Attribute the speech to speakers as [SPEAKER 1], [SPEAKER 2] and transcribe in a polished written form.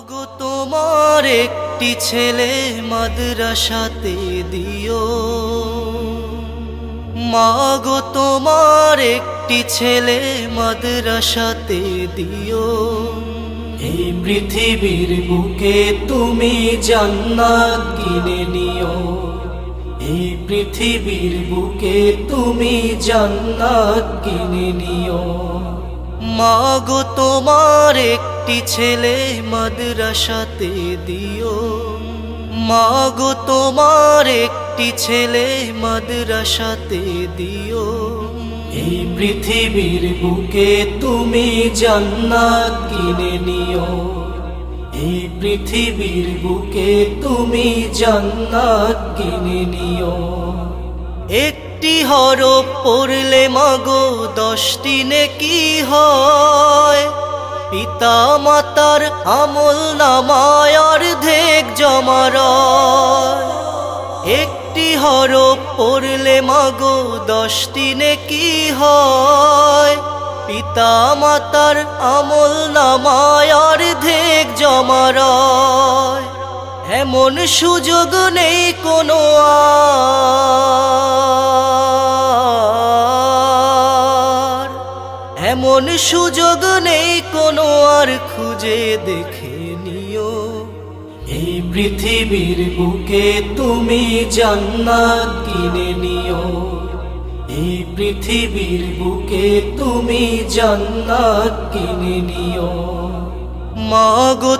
[SPEAKER 1] গো তোমার একটি ছেলে মাদ্রাসাতে দিও, মা গো তোমার একটি ছেলে মাদ্রাসাতে দিও। এই পৃথিবীর বুকে তুমি জান্নাত কিনে নিও, এই পৃথিবীর বুকে তুমি জান্নাত কিনে নিও। মা গো তোমার একটি ছেলে মাদ্রাসাতে দিও, মা গো তোমার একটি ছেলে মাদ্রাসাতে দিও। এই পৃথিবীর বুকে তুমি জান্নাত কিনে নিও, এই পৃথিবীর বুকে তুমি জান্নাত কিনে নিও। একটি হরফ পড়লে মাগো 10টি নেকি হয়, পিতা মাতার আমল নামায় অর্ধেক জমা রয়। একটি হরফ পড়লে মাগো 10টি নেকি হয়, পিতা মাতার আমল নামায় অর্ধেক জমা রয়। এমন সুযোগ নেই কোনো আর, এমন সুযোগ নেই কোনো আর, খুঁজে দেখে নিও। এই পৃথিবীর বুকে তুমি জান্নাত কিনে নিও, এই পৃথিবীর বুকে তুমি জান্নাত কিনে নিও। মা গো